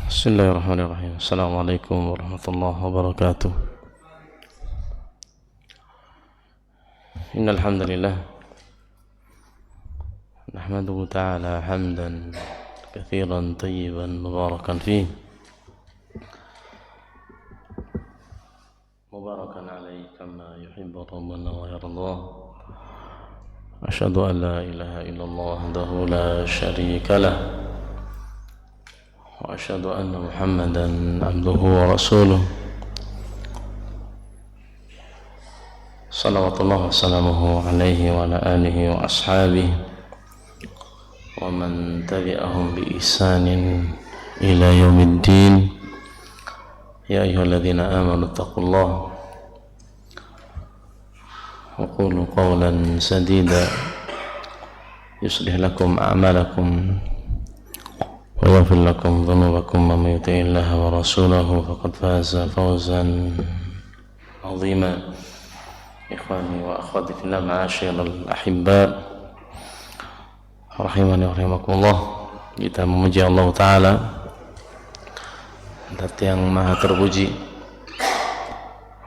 Bismillahirrahmanirrahim. Assalamualaikum warahmatullahi wabarakatuh. Innal hamdalillah nahmaduhu ta'ala hamdan katsiran tayyiban mubarakan fihi mubarakan alaihi kama yuhibbu rabbuna wa yardah. Asyhadu an la ilaha illallah wahdahu la syarika lah wa asyhadu anna Muhammadan abduhu wa rasuluh. Salawatullah wa salamuhu alaihi wa ala alihi wa ashabihi wa man tabi'ahum bi ihsanin ila yaumiddin. Ya ayyuhalladzina amanu taqullaha wa qulu qawlan sadida yuslih lakum a'malakum wa yaghfir lakum dhunubakum wa may yuti'illaha wa rasulahu faqad faza fawzan 'azima. Ikhwani wa akhwati fillah, ma'asyiral ahibba rahimani wa rahimakumullah. Kita memuji Allah Ta'ala, zat yang maha terpuji.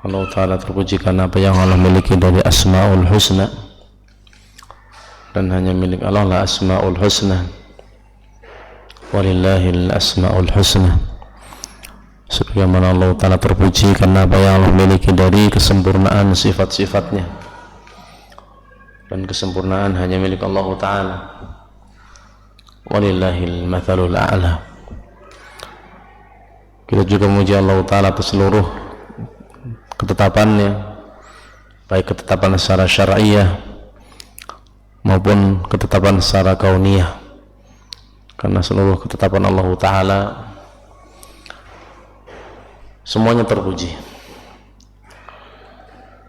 Allah Ta'ala terpuji karena apa yang Allah miliki dari asma'ul husna, dan hanya milik Allah lah asma'ul husna. Walillahil asma'ul husna. Sebagaimana Allah Ta'ala terpuji karena apa yang Allah miliki dari kesempurnaan sifat-sifatnya, dan kesempurnaan hanya milik Allah Ta'ala. Walillahil mathalul a'la. Kita juga memuji Allah Ta'ala atas seluruh ketetapannya, baik ketetapan secara syar'iyah maupun ketetapan secara kauniyah, karena seluruh ketetapan Allah Ta'ala semuanya terpuji.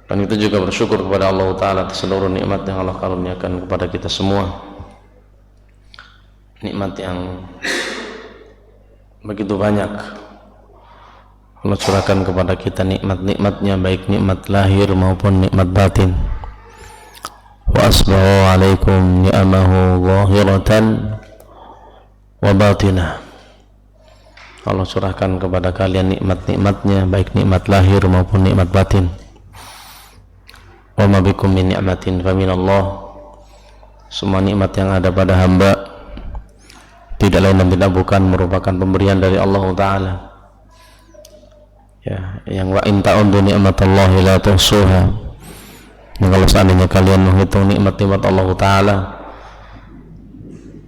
Dan kita juga bersyukur kepada Allah Ta'ala atas seluruh nikmat yang Allah karuniakan kepada kita semua, nikmat yang begitu banyak Allah curahkan kepada kita, nikmat-nikmatnya baik nikmat lahir maupun nikmat batin. Wa asbahu alaikum ni'amahu zahiratan wa batinah. Allah curahkan kepada kalian nikmat-nikmatnya baik nikmat lahir maupun nikmat batin. Wa ma bikum min ni'matin fa minallah. Semua nikmat yang ada pada hamba tidak lain dan tidak bukan merupakan pemberian dari Allah Ta'ala. Ya, yang wa in ta'uddu ni'matallahi la tuhsuha. Kalau seandainya kalian menghitung nikmat-nikmat Allah Ta'ala,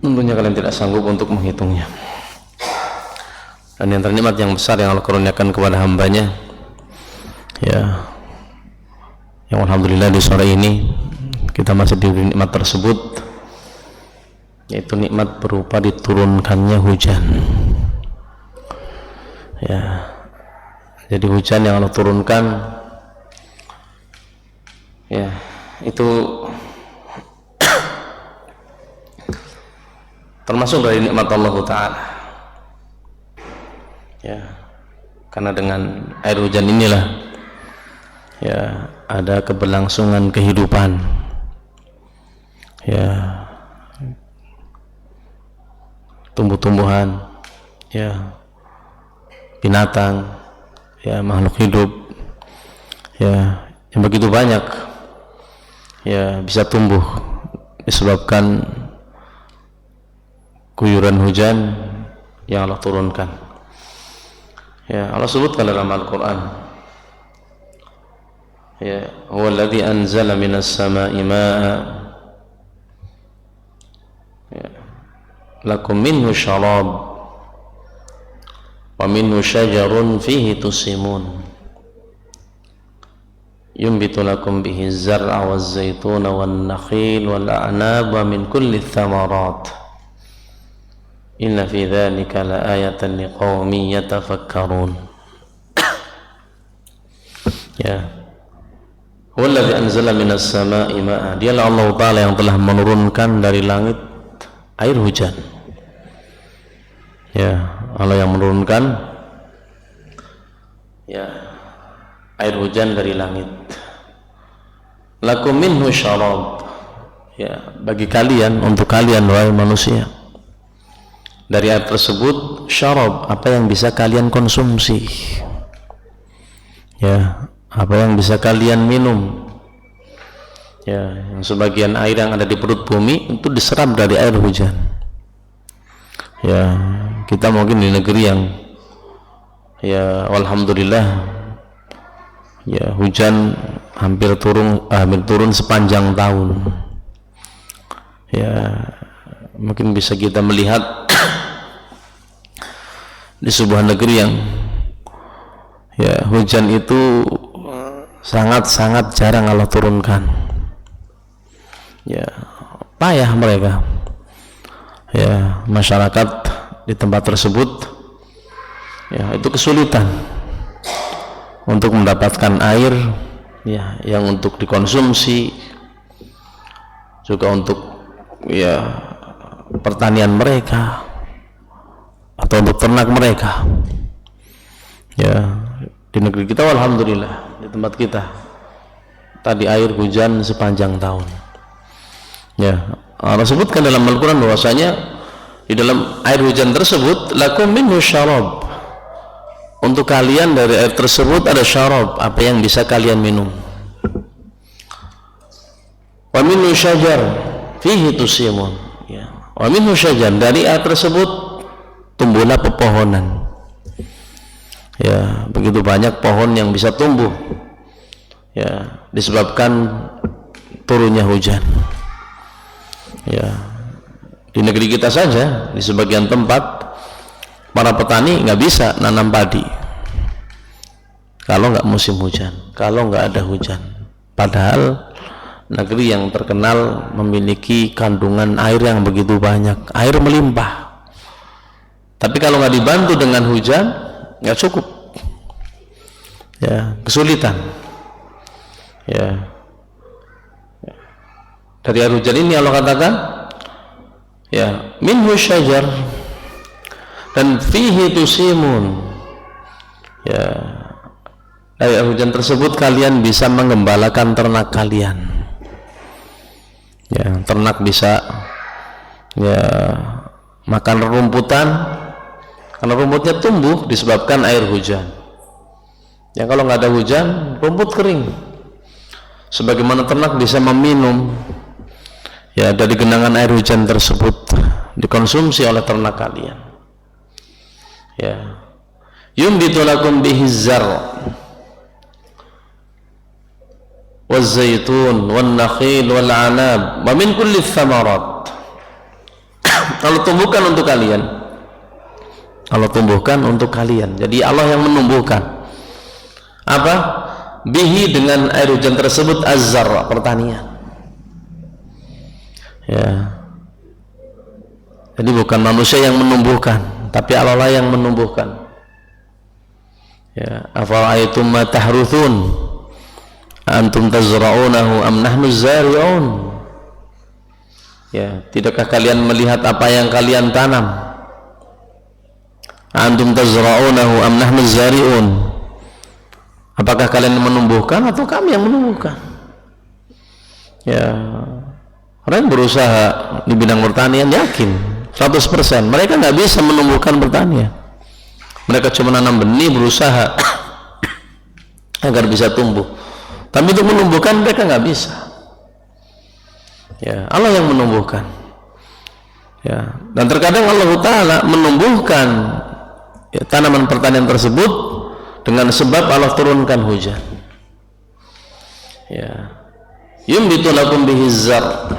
tentunya kalian tidak sanggup untuk menghitungnya. Dan yang ternikmat yang besar yang Allah karuniakan kepada hambanya, ya, yang alhamdulillah di sore ini kita masih diberi nikmat tersebut, yaitu nikmat berupa diturunkannya hujan. Ya, jadi hujan yang Allah turunkan, ya, itu termasuk dari nikmat Allah Ta'ala. Ya, karena dengan air hujan inilah ya ada keberlangsungan kehidupan, ya, tumbuh-tumbuhan, ya, binatang, ya, makhluk hidup, ya, yang begitu banyak, ya, bisa tumbuh disebabkan guyuran hujan yang Allah turunkan. Ya, Allah sebutkan dalam Al-Quran, ya, huwallazi anzala minas sama'i ma'a, ya, lakum minhu syarab wa minhu syajarun fihi tusimun yumbitu lakum bihi zar'a waz zaituna wan nakhil wal a'nab wa min kulli thamarat inna fi dzalika la ayatan liqaumin yatafakkarun. Ya, huwallazi anzala minas sama'i ma'a. Dialah Allah Ta'ala yang telah menurunkan dari langit air hujan. Ya, Allah yang menurunkan, ya, air hujan dari langit. Lakum minhu syarab. Ya, bagi kalian, untuk kalian wahai manusia, dari air tersebut syarab, apa yang bisa kalian konsumsi, ya, apa yang bisa kalian minum, ya, yang sebagian air yang ada di perut bumi itu diserap dari air hujan. Ya, kita mungkin di negeri yang, ya, alhamdulillah, ya, hujan hampir turun sepanjang tahun. Ya, mungkin bisa kita melihat di sebuah negeri yang, ya, hujan itu sangat-sangat jarang Allah turunkan. Ya, payah mereka, ya, masyarakat di tempat tersebut, ya, itu kesulitan untuk mendapatkan air, ya, yang untuk dikonsumsi, juga untuk, ya, pertanian mereka atau untuk ternak mereka. Ya, di negeri kita alhamdulillah, di tempat kita tadi air hujan sepanjang tahun. Ya, Allah sebutkan dalam Al-Quran bahwasanya di dalam air hujan tersebut lakum minhu syarab, untuk kalian dari air tersebut ada syarab, apa yang bisa kalian minum. Wa minhu syajar fihi tusimun, ya, wa minhu syajar, dari air tersebut tumbuhlah pepohonan. Ya, begitu banyak pohon yang bisa tumbuh, ya, disebabkan turunnya hujan. Ya, di negeri kita saja di sebagian tempat para petani nggak bisa nanam padi kalau nggak musim hujan, kalau nggak ada hujan. Padahal negeri yang terkenal memiliki kandungan air yang begitu banyak, air melimpah. Tapi kalau nggak dibantu dengan hujan, nggak cukup. Ya, kesulitan. Ya. Dari air hujan ini Allah katakan, ya, minhu syajar dan fihi tusimun. Ya, dari air hujan tersebut kalian bisa mengembalakan ternak kalian. Ya, ternak bisa, ya, makan rumputan karena rumputnya tumbuh disebabkan air hujan. Ya, kalau nggak ada hujan, rumput kering. Sebagaimana ternak bisa meminum, ya, dari genangan air hujan tersebut dikonsumsi oleh ternak kalian. Ya, yumbitu lakum bihi zar' waz zaitun wan nakhil wal anab wa min kulli thamarat. Allah tumbuhkan untuk kalian, Allah tumbuhkan untuk kalian. Jadi Allah yang menumbuhkan. Apa? Bihi, dengan air hujan tersebut, az-zar', pertanian. Ya. Jadi bukan manusia yang menumbuhkan, tapi Allah lah yang menumbuhkan. Ya, afara'aytum ma tahruthun antum tazra'unahu am nahnu zari'un. Ya, tidakkah kalian melihat apa yang kalian tanam? Antum tazra'unahu am nahnu zari'un. Apakah kalian menumbuhkan atau kami yang menumbuhkan? Ya, orang berusaha di bidang pertanian yakin 100% mereka nggak bisa menumbuhkan pertanian. Mereka cuma nanam benih, berusaha agar bisa tumbuh. Tapi untuk menumbuhkan mereka nggak bisa. Ya, Allah yang menumbuhkan. Ya, dan terkadang Allah Ta'ala menumbuhkan, ya, tanaman pertanian tersebut dengan sebab Allah turunkan hujan. Ya, yumbitu lakum bihi zar',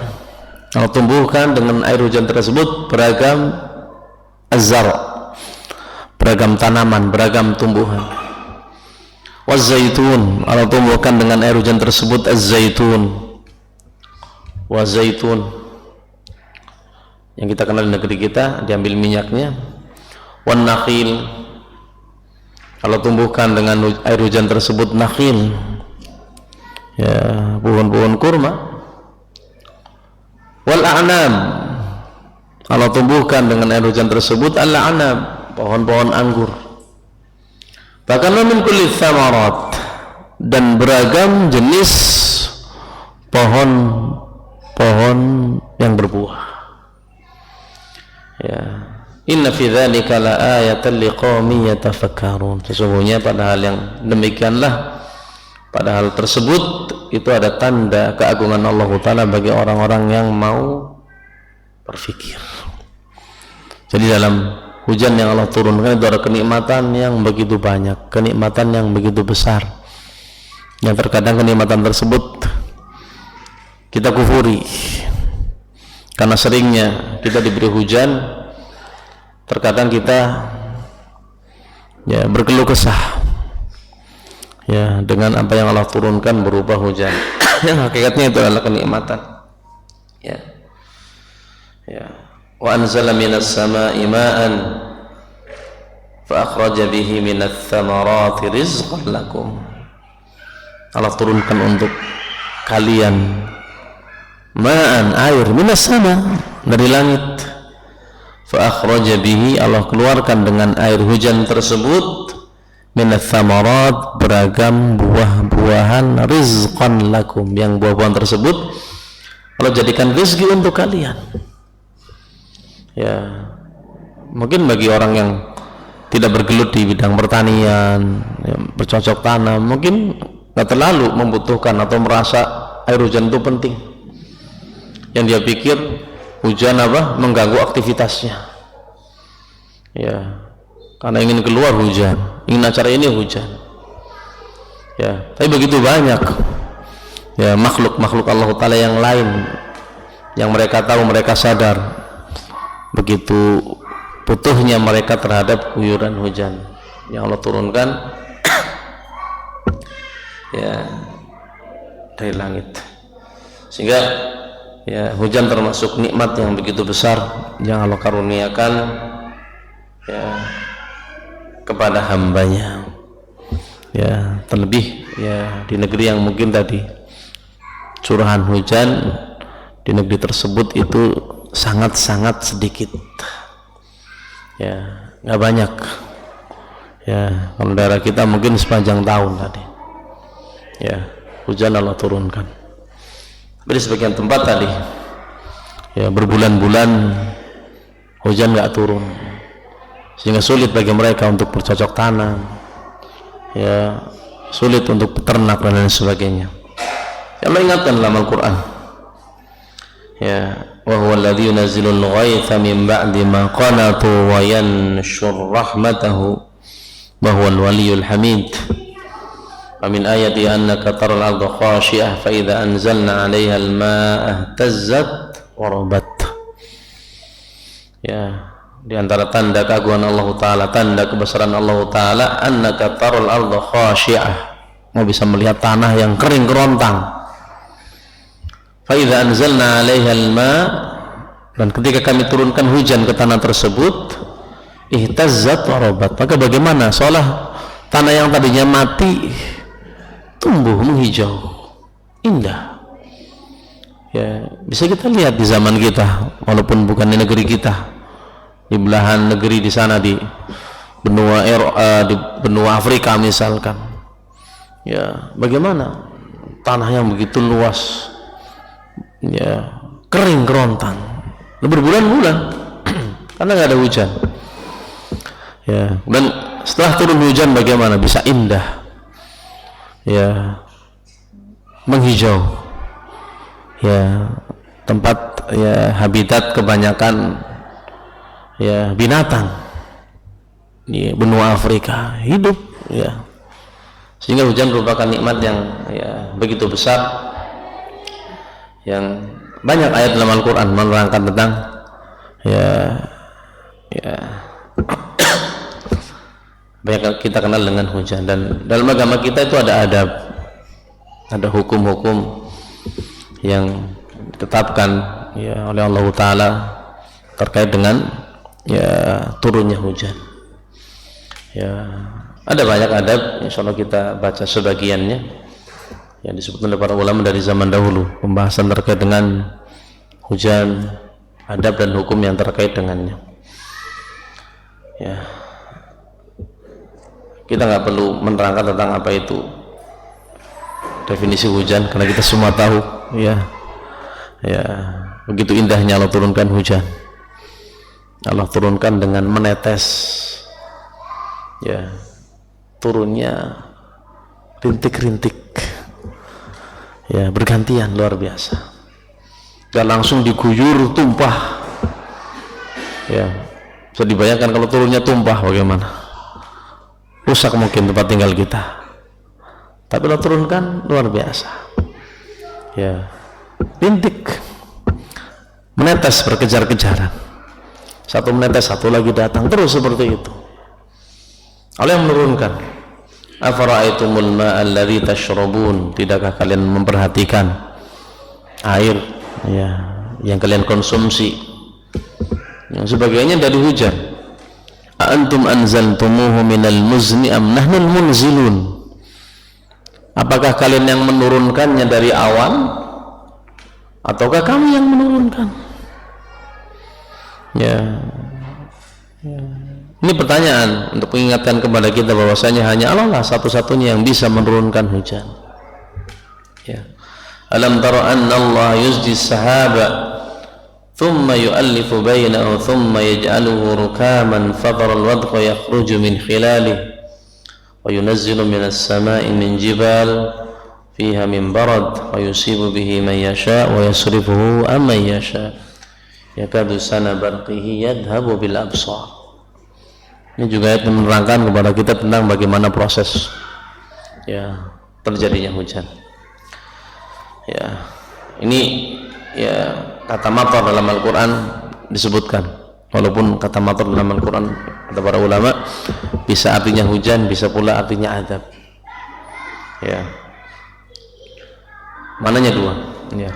Allah tumbuhkan dengan air hujan tersebut beragam az-zar', beragam tanaman, beragam tumbuhan. Waz zaitun, Allah tumbuhkan dengan air hujan tersebut az-zaitun, waz zaitun, yang kita kenal di negeri kita, diambil minyaknya. Wan nakhil, Allah tumbuhkan dengan air hujan tersebut nakhil, ya, pohon-pohon kurma. Wal a'nab, Allah tumbuhkan dengan air hujan tersebut al-a'nab, pohon-pohon anggur. Bahkan min kulli thamarat, dan beragam jenis pohon-pohon yang berbuah. Ya, Inna fi dzalika laayatan liqaumin yatafakkarun. Sesungguhnya pada hal yang demikianlah, pada hal tersebut itu ada tanda keagungan Allah Ta'ala bagi orang-orang yang mau berfikir. Jadi dalam hujan yang Allah turunkan itu ada kenikmatan yang begitu banyak, kenikmatan yang begitu besar, yang terkadang kenikmatan tersebut kita kufuri karena seringnya kita diberi hujan, terkadang kita ya berkeluh kesah ya dengan apa yang Allah turunkan berupa hujan yang hakikatnya itu adalah kenikmatan. Ya, ya. Wa anzala minas samaa'i ma'an fa akhraja bihi minats thamarati rizqan lakum. Allah turunkan untuk kalian ma'an, air, minas sama, dari langit. Fa akhraja bihi, Allah keluarkan dengan air hujan tersebut minats thamarat, beragam buah-buahan, rizqan lakum, yang buah-buahan tersebut Allah jadikan rezeki untuk kalian. Ya, mungkin bagi orang yang tidak bergelut di bidang pertanian, ya, bercocok tanam, mungkin nggak terlalu membutuhkan atau merasa air hujan itu penting. Yang dia pikir hujan apa? Mengganggu aktivitasnya. Ya, karena ingin keluar hujan, ingin acara ini hujan. Ya, tapi begitu banyak ya makhluk-makhluk Allah Ta'ala yang lain yang mereka tahu, mereka sadar begitu butuhnya mereka terhadap guyuran hujan yang Allah turunkan ya dari langit, sehingga ya hujan termasuk nikmat yang begitu besar yang Allah karuniakan ya kepada hambanya. Ya, terlebih ya di negeri yang mungkin tadi curahan hujan di negeri tersebut itu sangat-sangat sedikit, ya nggak banyak. Ya, kalau daerah kita mungkin sepanjang tahun tadi ya hujan Allah turunkan. Tapi di sebagian tempat tadi ya berbulan-bulan hujan nggak turun, sehingga sulit bagi mereka untuk bercocok tanam, ya sulit untuk peternak dan lain sebagainya. Yang mengingatkan dalam Al-Quran ya, wa huwa alladhi yunazzilul ghaitha min ba'di ma qanatu wa yanshur rahmatahu wa huwal waliyyul hamid. Wa min ayati annaka taral arda khashi'ah fa idza anzalna 'alaiha al-ma'a ihtazzat wa rabat. Ya, di antara tanda keagungan Allah Ta'ala, tanda kebesaran Allah Ta'ala, annaka taral arda khashi'ah, mau bisa melihat tanah yang kering kerontang. Fa idza anzalna 'alaiha al-ma', dan ketika kami turunkan hujan ke tanah tersebut, ihtazzat wa rabat, maka bagaimana seolah tanah yang tadinya mati tumbuh menghijau indah. Ya, bisa kita lihat di zaman kita, walaupun bukan di negeri kita, di belahan negeri di sana di benua Afrika misalkan, ya bagaimana tanah yang begitu luas ya kering kerontang berbulan-bulan karena nggak ada hujan. Ya, dan setelah turun hujan bagaimana bisa indah, ya menghijau, ya tempat ya habitat kebanyakan ya binatang di benua Afrika hidup, ya sehingga hujan merupakan nikmat yang ya begitu besar, yang banyak ayat dalam Al-Quran menerangkan tentang ya banyak kita kenal dengan hujan. Dan dalam agama kita itu ada adab, ada hukum-hukum yang ditetapkan ya oleh Allah Ta'ala terkait dengan ya turunnya hujan. Ya ada banyak adab, insyaallah kita baca sebagiannya yang disebut oleh para ulama dari zaman dahulu, pembahasan terkait dengan hujan, adab dan hukum yang terkait dengannya. Ya, kita nggak perlu menerangkan tentang apa itu definisi hujan karena kita semua tahu, ya begitu indahnya Allah turunkan hujan. Allah turunkan dengan menetes, ya, turunnya rintik-rintik, ya, bergantian, luar biasa. Gak langsung diguyur tumpah, ya, bisa dibayangkan kalau turunnya tumpah bagaimana, rusak mungkin tempat tinggal kita. Tapi Allah turunkan luar biasa, ya, rintik, menetes, berkejar-kejaran, satu menetes satu lagi datang, terus seperti itu. Allah yang menurunkan. Afara'aitumul ma'a alladzi tashrabun, tidakkah kalian memperhatikan air, ya, yang kalian konsumsi, yang sebagainya dari hujan? A antum anzaltumuhu minal muzni am nahnul munzilun, apakah kalian yang menurunkannya dari awan ataukah kami yang menurunkan? Ya, ya. Ini pertanyaan untuk mengingatkan kepada kita bahwasanya hanya Allah lah satu-satunya yang bisa menurunkan hujan. Ya. Alam tara anna Allah yuzji sahaba thumma yu'allifu bainahu thumma yaj'aluhu rukaman fatara al-wadqa yakhruju min khilalihi wa yunazzilu minas sama'i min jibal fiha min barad wa yusibu bihi man yasha wa yasrifuhu amman yasha yakadu sana barqihi yadhhabu bil absar. Ini juga menerangkan kepada kita tentang bagaimana proses, ya, terjadinya hujan. Ya, ini, ya, kata matar dalam Al-Quran disebutkan, walaupun kata matar dalam Al-Quran kata para ulama bisa artinya hujan, bisa pula artinya azab. Ya, mananya dua. Ya.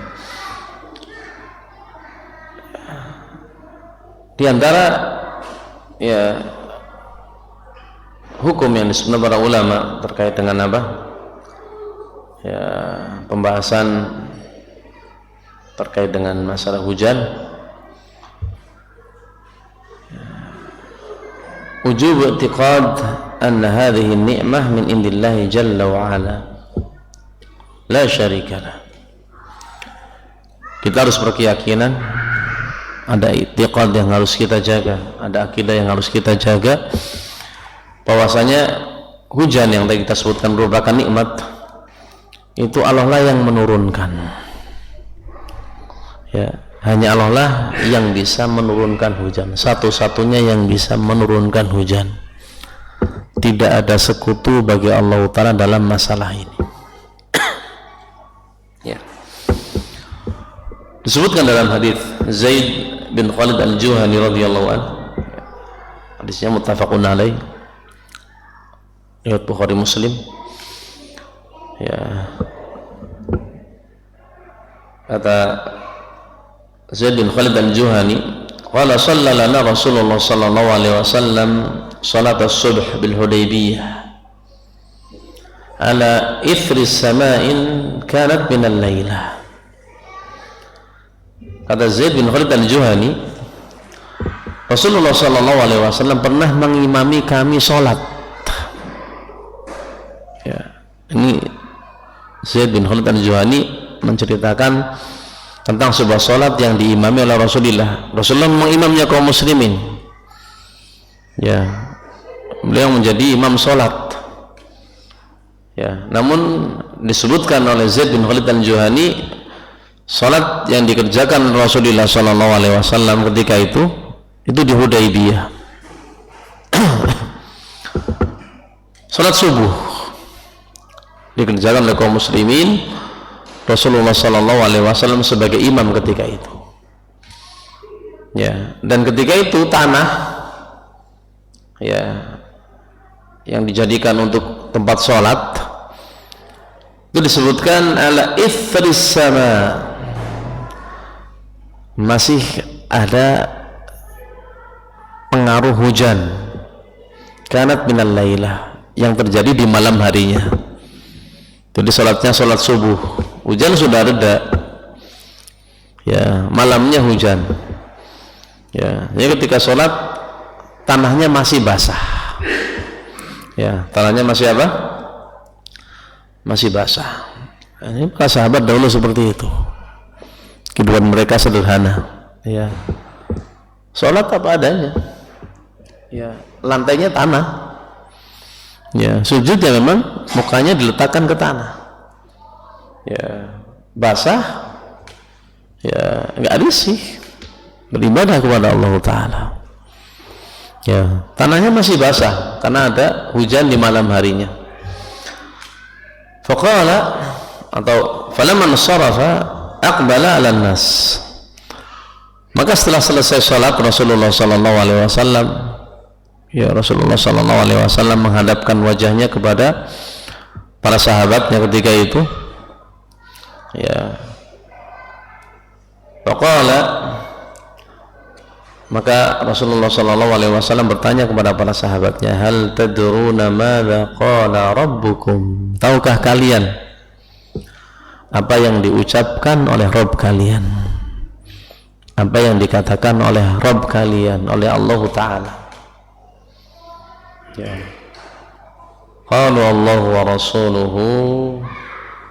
Di antara, ya, hukum yang disebut para ulama terkait dengan apa? Ya, pembahasan terkait dengan masalah hujan. Wujub i'tiqad anna hadhihi ni'mah min indillahi jalla wa ala la syarika lah. Kita harus berkeyakinan, ada i'tiqad yang harus kita jaga, ada akidah yang harus kita jaga, bahwasanya hujan yang tadi kita sebutkan merupakan nikmat, itu Allah lah yang menurunkan. Ya, hanya Allah lah yang bisa menurunkan hujan, satu-satunya yang bisa menurunkan hujan. Tidak ada sekutu bagi Allah Ta'ala dalam masalah ini. Ya. Disebutkan dalam hadis Zaid bin Khalid al-Juhani radhiyallahu anhu, hadisnya muttafaqun alaih, riwayat Bukhari Muslim. Ya, kata Zaid bin Khalid al-Juhani, qala shalla lana Rasulullah sallallahu alaihi wasallam salat as-subh bil Hudaybiyah ala ithri sama'in kanat min al-lailah. Kata Zaid bin Khalid al-Juhani, Rasulullah sallallahu alaihi wasallam pernah mengimami kami salat. Ya, ini Zaid bin Khalid al-Juhani menceritakan tentang sebuah salat yang diimami oleh Rasulullah. Rasulullah mengimamnya kaum muslimin. Ya, beliau menjadi imam salat. Ya, namun disebutkan oleh Zaid bin Khalid al-Juhani, salat yang dikerjakan Rasulullah sallallahu alaihi wasallam ketika itu di Hudaybiyah. Salat subuh dikerjakan oleh kaum muslimin, Rasulullah sallallahu alaihi wasallam sebagai imam ketika itu. Ya, dan ketika itu tanah, ya, yang dijadikan untuk tempat sholat itu disebutkan ala ithris sama, masih ada pengaruh hujan, kanat minal lailah, yang terjadi di malam harinya. Jadi sholatnya sholat subuh, hujan sudah reda, ya, malamnya hujan, ya, jadi ketika sholat tanahnya masih basah, ya, tanahnya masih apa? Masih basah. Ini para sahabat dahulu seperti itu, kehidupan mereka sederhana, ya, sholat apa adanya. Ya, lantainya tanah. Ya, sujud ya memang mukanya diletakkan ke tanah. Ya, basah. Ya, enggak risih. Beribadah kepada Allah Ta'ala. Ya, tanahnya masih basah karena ada hujan di malam harinya. Faqala atau falamman sharafa aqbala 'alan nas. Maka setelah selesai salat Rasulullah sallallahu alaihi wasallam, ya Rasulullah sallallahu alaihi wasallam menghadapkan wajahnya kepada para sahabatnya ketika itu. Ya. Faqala, maka Rasulullah sallallahu alaihi wasallam bertanya kepada para sahabatnya, hal tadruna madza qala rabbukum? Tahukah kalian apa yang diucapkan oleh Rabb kalian? Apa yang dikatakan oleh Rabb kalian, oleh Allah Ta'ala? Ya. Qalu Allah wa rasuluhu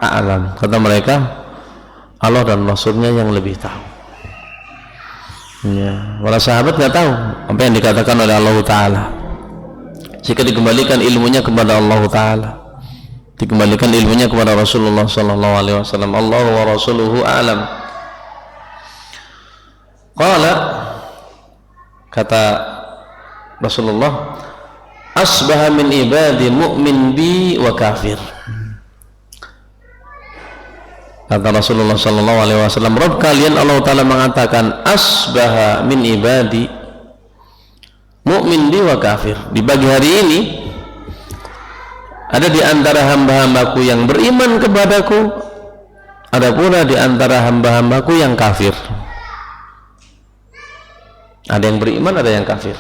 a'lam. Kata mereka, Allah dan Rasulnya yang lebih tahu. Ya, para sahabat nggak tahu apa yang dikatakan oleh Allah Ta'ala. Jika dikembalikan ilmunya kepada Allah Ta'ala, dikembalikan ilmunya kepada Rasulullah Sallallahu Alaihi Wasallam. Allah wa Rasuluhu a'lam. Qala, kata Rasulullah, asbaha min ibadi mu'min bi wa kafir. Kata Rasulullah sallallahu alaihi wasallam, Rabb kalian Allah Ta'ala mengatakan, asbaha min ibadi mu'min bi wa kafir. Di pagi hari ini ada di antara hamba-hambaku yang beriman kepadaku, ada pula di antara hamba-hambaku yang kafir. Ada yang beriman, ada yang kafir.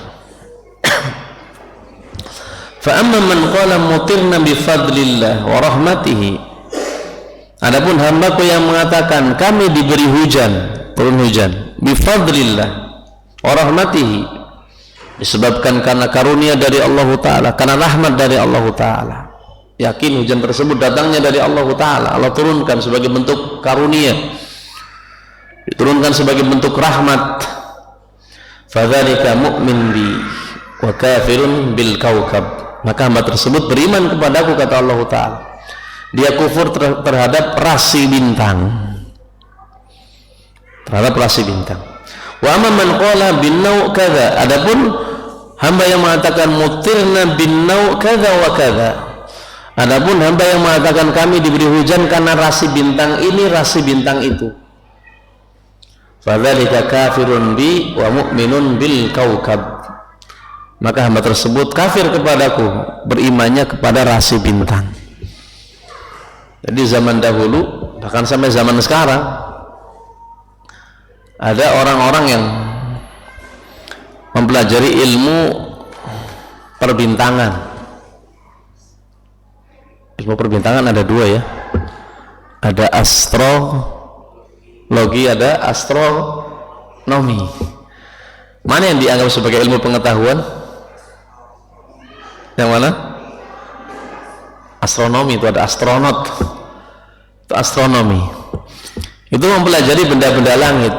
Fa amma man qala mutirna bi fadlillah wa rahmatihi. Adapun hambaku yang mengatakan kami diberi hujan, turun hujan, bifadlillah wa rahmatihi, disebabkan karena karunia dari Allah Ta'ala, karena rahmat dari Allah Ta'ala. Yakin hujan tersebut datangnya dari Allah Ta'ala. Allah turunkan sebagai bentuk karunia, diturunkan sebagai bentuk rahmat. Fadzalika mu'min bi wa kafirun bil kaukab. Maka hamba tersebut beriman kepadaku, kata Allah Ta'ala. Dia kufur terhadap rasi bintang, terhadap rasi bintang. Wa amma man qala bin naw kadza. Adapun hamba yang mengatakan mutirna bin naw kadza wa kadza. Adapun hamba yang mengatakan kami diberi hujan karena rasi bintang ini, rasi bintang itu. Fadzalika kafirun bi wa mu'minun bil kaukab. Maka hamba tersebut kafir kepadaku, berimannya kepada rasi bintang. Jadi zaman dahulu, bahkan sampai zaman sekarang, ada orang-orang yang mempelajari ilmu perbintangan. Ilmu perbintangan ada dua ya, ada astrologi, ada astronomi. Mana yang dianggap sebagai ilmu pengetahuan? Yang mana? Astronomi. Itu ada astronot, itu astronomi, itu mempelajari benda-benda langit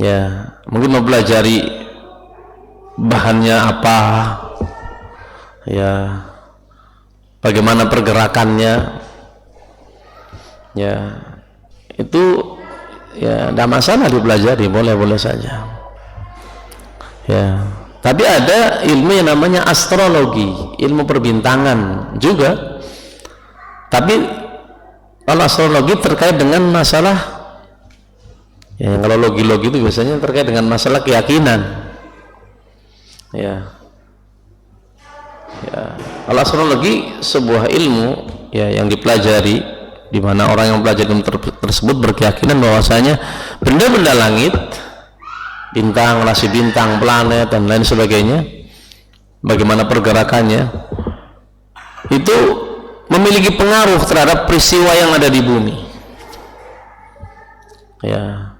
ya, mungkin mempelajari bahannya apa ya, bagaimana pergerakannya ya, itu ya tidak masalah dipelajari, boleh-boleh saja ya. Tapi ada ilmu yang namanya astrologi, ilmu perbintangan juga. Tapi kalau astrologi terkait dengan masalah ya, kalau logi-logi itu biasanya terkait dengan masalah keyakinan ya. Ya, kalau astrologi sebuah ilmu ya yang dipelajari, di mana orang yang mempelajari ilmu tersebut berkeyakinan bahwasanya benda-benda langit, bintang, rasi bintang, planet dan lain sebagainya, bagaimana pergerakannya, itu memiliki pengaruh terhadap peristiwa yang ada di bumi ya,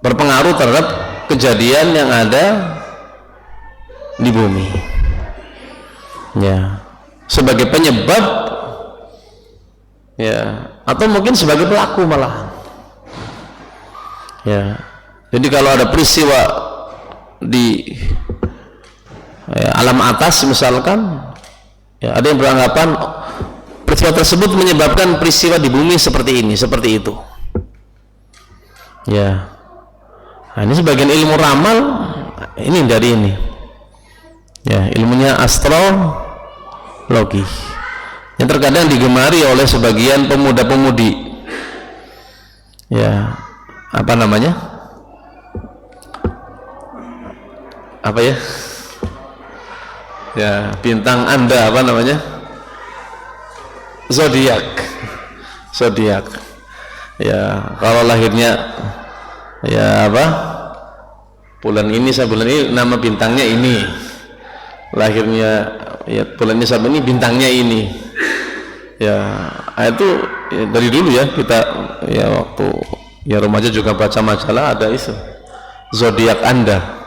berpengaruh terhadap kejadian yang ada di bumi ya, sebagai penyebab ya, atau mungkin sebagai pelaku malah ya. Jadi kalau ada peristiwa di alam atas misalkan, ya, ada yang beranggapan peristiwa tersebut menyebabkan peristiwa di bumi seperti ini, seperti itu. Ya, nah, ini sebagian ilmu ramal, ini dari ini. Ya, ilmunya astrologi yang terkadang digemari oleh sebagian pemuda-pemudi. Ya, apa namanya? Apa ya? Ya, bintang Anda apa namanya? Zodiak. Zodiak. Ya, kalau lahirnya ya apa? Bulan ini sampai bulan ini nama bintangnya ini. Lahirnya ya bulan ini sampai ini bintangnya ini. Ya, itu ya, dari dulu ya kita ya waktu ya remaja juga baca majalah ada itu. Zodiak Anda.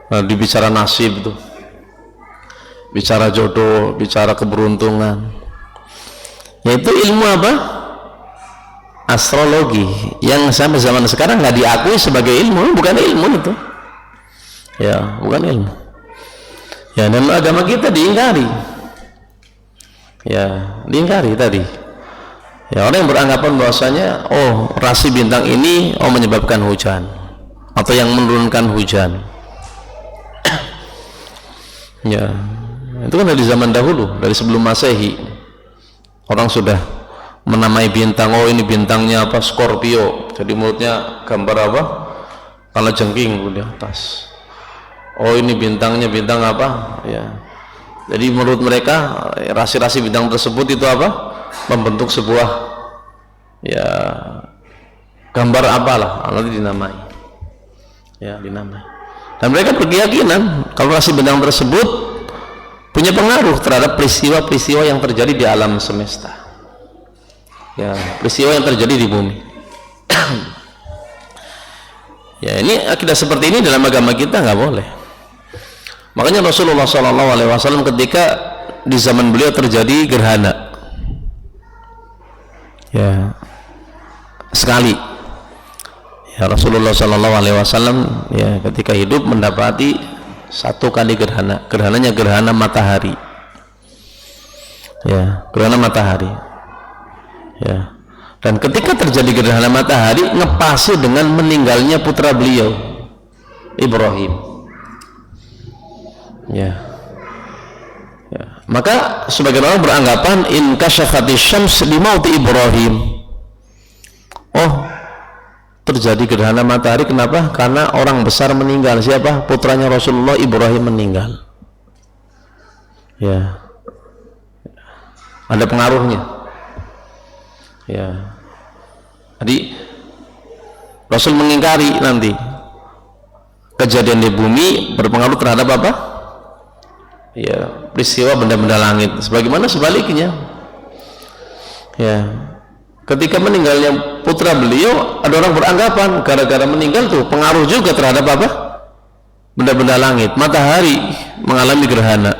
Nah, dibicara nasib tuh, bicara jodoh, bicara keberuntungan, yaitu ilmu apa? Astrologi yang sampai zaman sekarang nggak diakui sebagai ilmu, bukan ilmu itu, ya bukan ilmu. Ya, dan agama kita diingkari, ya diingkari tadi. Ya, orang yang beranggapan bahwasanya oh rasi bintang ini oh menyebabkan hujan atau yang menurunkan hujan. Ya, itu kan dari zaman dahulu, dari sebelum Masehi orang sudah menamai bintang. Oh ini bintangnya apa? Scorpio. Jadi mulutnya gambar apa? Kala jengking di atas. Oh ini bintangnya bintang apa? Ya. Jadi menurut mereka rasi-rasi bintang tersebut itu apa? Membentuk sebuah ya gambar apalah, nanti dinamai. Ya dinamai. Dan mereka berkeyakinan kalau rasi bintang tersebut punya pengaruh terhadap peristiwa-peristiwa yang terjadi di alam semesta. Ya, peristiwa yang terjadi di bumi. Ya, ini akidah seperti ini dalam agama kita nggak boleh. Makanya Rasulullah SAW ketika di zaman beliau terjadi gerhana, ya sekali. Ya, Rasulullah SAW ya ketika hidup mendapati satu kali gerhana. Gerhananya gerhana matahari. Ya, gerhana matahari. Ya. Dan ketika terjadi gerhana matahari ngepasi dengan meninggalnya putra beliau Ibrahim. Ya. Ya. Maka sebagian orang beranggapan in kasyafatis syams li mauti Ibrahim. Oh, terjadi gerhana matahari kenapa? Karena orang besar meninggal. Siapa? Putranya Rasulullah Ibrahim meninggal. Ya, ada pengaruhnya. Ya, jadi Rasul mengingkari nanti kejadian di bumi berpengaruh terhadap apa? Ya, peristiwa benda-benda langit. Sebagaimana sebaliknya. Ya. Ketika meninggalnya putra beliau, ada orang beranggapan gara-gara meninggal tuh pengaruh juga terhadap apa? Benda-benda langit. Matahari mengalami gerhana.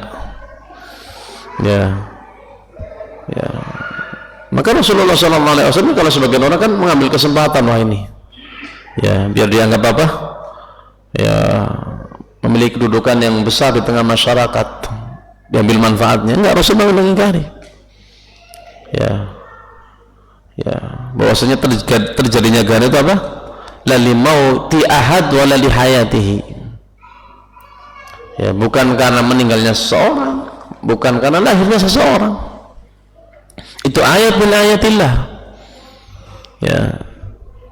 Ya, ya. Maka Rasulullah SAW kalau sebagian orang kan mengambil kesempatan wah ini, ya biar dianggap apa? Ya memiliki kedudukan yang besar di tengah masyarakat, diambil manfaatnya. Enggak, Rasulullah mengingkari. Ya. Ya, bahwasanya terjadinya gerhana itu apa? La li mauti ahad wa la li hayatihi. Ya, bukan karena meninggalnya seseorang, bukan karena lahirnya seseorang. Itu ayat min ayatillah. Ya.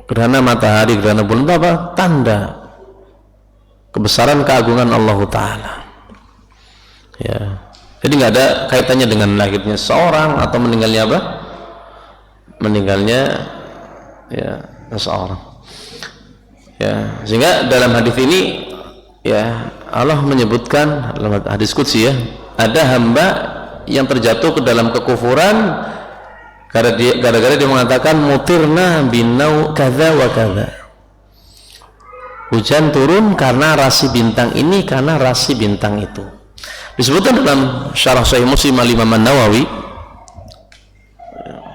Gerhana matahari, gerhana bulan itu apa? Tanda kebesaran keagungan Allah Ta'ala. Ya. Jadi nggak ada kaitannya dengan lahirnya seseorang atau meninggalnya apa? Meninggalnya ya seseorang. Ya, sehingga dalam hadis ini ya Allah menyebutkan dalam hadis qudsi ya, ada hamba yang terjatuh ke dalam kekufuran gara-gara dia mengatakan mutirna binau kadza wa kadza. Hujan turun karena rasi bintang ini, karena rasi bintang itu. Disebutkan dalam Syarah Sahih Muslim Imam An-Nawawi,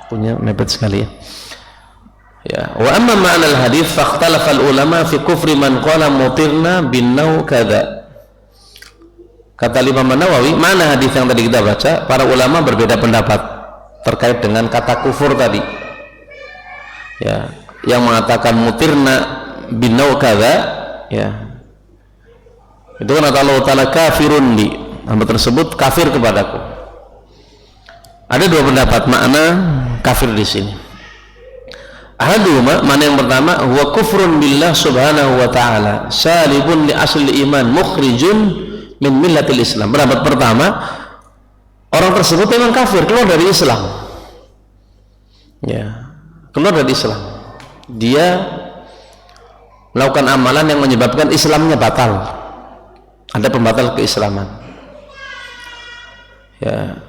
punya mepet sekali ya. Ya, wa amma ma'na al-hadits fakhtalafa al-ulama fi kufri man qala mutirna bin naw kadza. Kata Imam Nawawi, mana hadis yang tadi kita baca, para ulama berbeda pendapat terkait dengan kata kufur tadi. Ya, yang mengatakan mutirna bin naw kadza, ya. Itu kan Allah Ta'ala kafirun li, hamba tersebut kafir kepadaku. Ada dua pendapat makna kafir di sini. Ahaduma, mana yang pertama, huwa kufrun billah subhanahu wa ta'ala salibun li asli iman mukhrijun min millatil Islam. Pendapat pertama, orang tersebut memang kafir, keluar dari Islam. Ya, keluar dari Islam. Dia melakukan amalan yang menyebabkan Islamnya batal. Ada pembatal keislaman. Ya.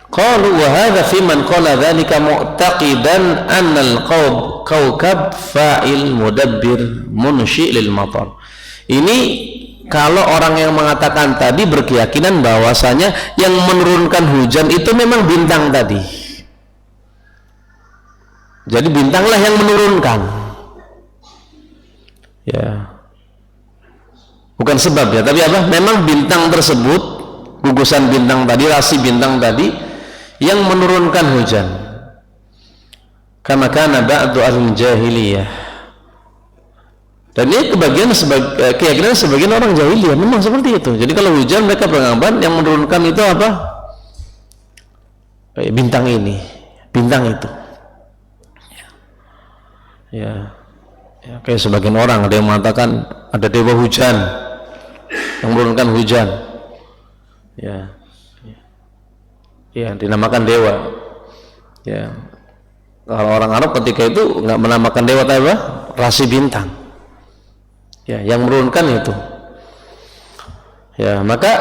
Qalu wa hadha fi man qala dhalika mu'taqidan anna al-kawkab fa'il mudabbir munshi' lil matar. Ini kalau orang yang mengatakan tadi berkeyakinan bahwasanya yang menurunkan hujan itu memang bintang tadi. Jadi bintanglah yang menurunkan. Ya. Bukan sebab ya, tapi apa? Memang bintang tersebut, gugusan bintang tadi, rasi bintang tadi yang menurunkan hujan. Kama kana ba'du al-jahiliyah. Dan ini keyakinan sebagian orang jahiliyah memang seperti itu. Jadi kalau hujan mereka beranggapan yang menurunkan itu apa? Bintang ini, bintang itu. Ya, kayak sebagian orang ada yang mengatakan ada dewa hujan yang menurunkan hujan. Ya, dinamakan dewa. Ya, kalau orang Arab ketika itu nggak menamakan dewa apa? Rasi bintang. Ya, yang menurunkan itu. Ya, maka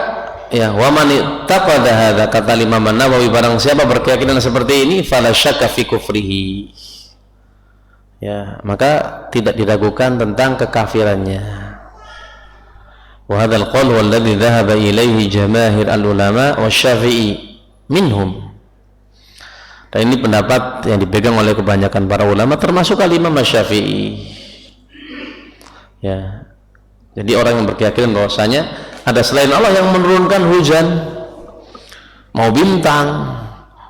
ya wa man taqada hadza, kata Imam Nawawi, barang siapa berkeyakinan seperti ini fala syakka fi kufrihi. Ya, maka tidak diragukan tentang kekafirannya. Wa hadzal qaul walladzi dhahaba ilaihi jamaahir al-ulama wasy-Syafi'i minhum. Dan ini pendapat yang dipegang oleh kebanyakan para ulama termasuk Imam Syafi'i. Ya. Jadi orang yang berkeyakinan bahwasanya ada selain Allah yang menurunkan hujan, mau bintang,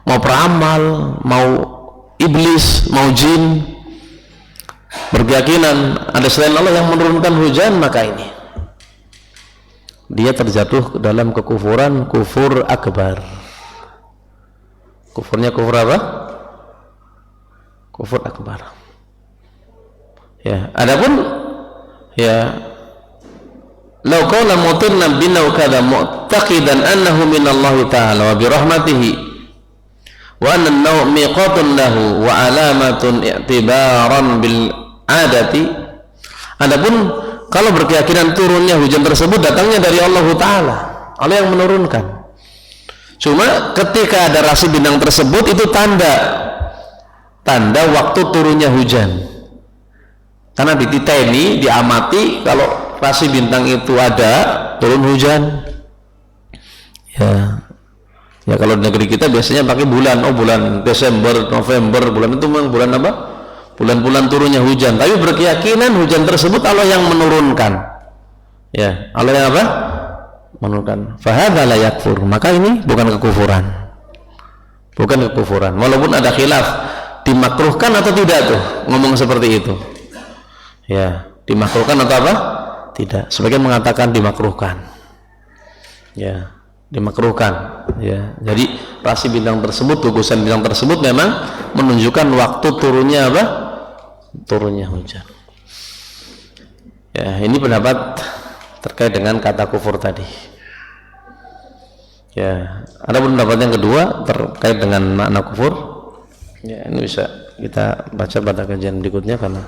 mau peramal, mau iblis, mau jin, berkeyakinan ada selain Allah yang menurunkan hujan, maka ini dia terjatuh dalam kekufuran, kufur akbar. Kufurnya kufur apa? Kufur akbar. Ya, adapun ya, law qala mutirna binaw kadza mu'taqidan annahu minallahi ta'ala wa bi rahmatihi wa anna an-naw miqatun lahu wa alamatun i'tibaran bil adati. Adapun kalau berkeyakinan turunnya hujan tersebut datangnya dari Allah Ta'ala, Allah yang menurunkan. Cuma ketika ada rasi bintang tersebut itu tanda waktu turunnya hujan. Karena dititeni, diamati, kalau rasi bintang itu ada, turun hujan. Ya kalau di negeri kita biasanya pakai bulan, bulan Desember, November, bulan itu memang bulan apa? Bulan-bulan turunnya hujan. Tapi berkeyakinan hujan tersebut Allah yang menurunkan. Ya, Allah yang apa? Menurunkan. Fahadza la yakfur. Maka ini bukan kekufuran. Bukan kekufuran. Walaupun ada khilaf, dimakruhkan atau tidak tuh ngomong seperti itu. Ya, dimakruhkan atau apa? Tidak. Sebagian mengatakan dimakruhkan. Ya, dimakruhkan. Ya, jadi rasi bintang tersebut, gugusan bintang tersebut memang menunjukkan waktu turunnya apa? Turunnya hujan. Ya, ini pendapat terkait dengan kata kufur tadi. Ya, ada pendapat yang kedua terkait dengan makna kufur. Ya, ini bisa kita baca pada kajian berikutnya karena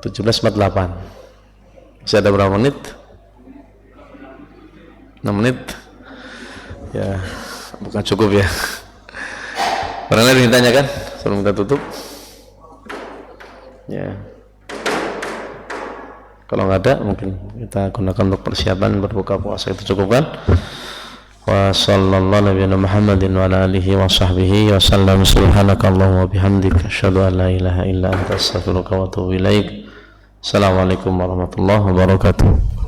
17.48. Masih ada berapa menit? 6 menit. Ya, bukan cukup ya. Barangkali ditanyakan sebelum kita tutup. Ya. Kalau nggak ada, mungkin kita gunakan untuk persiapan berbuka puasa, itu cukup kan? wa sallallahu nabiyana Muhammadin wa ala alihi wa sahbihi wa sallam. Subhanakallahumma wa bihamdika asyhadu an la ilaha illa anta astaghfiruka wa atubu ilaik. Assalamualaikum warahmatullahi wabarakatuh.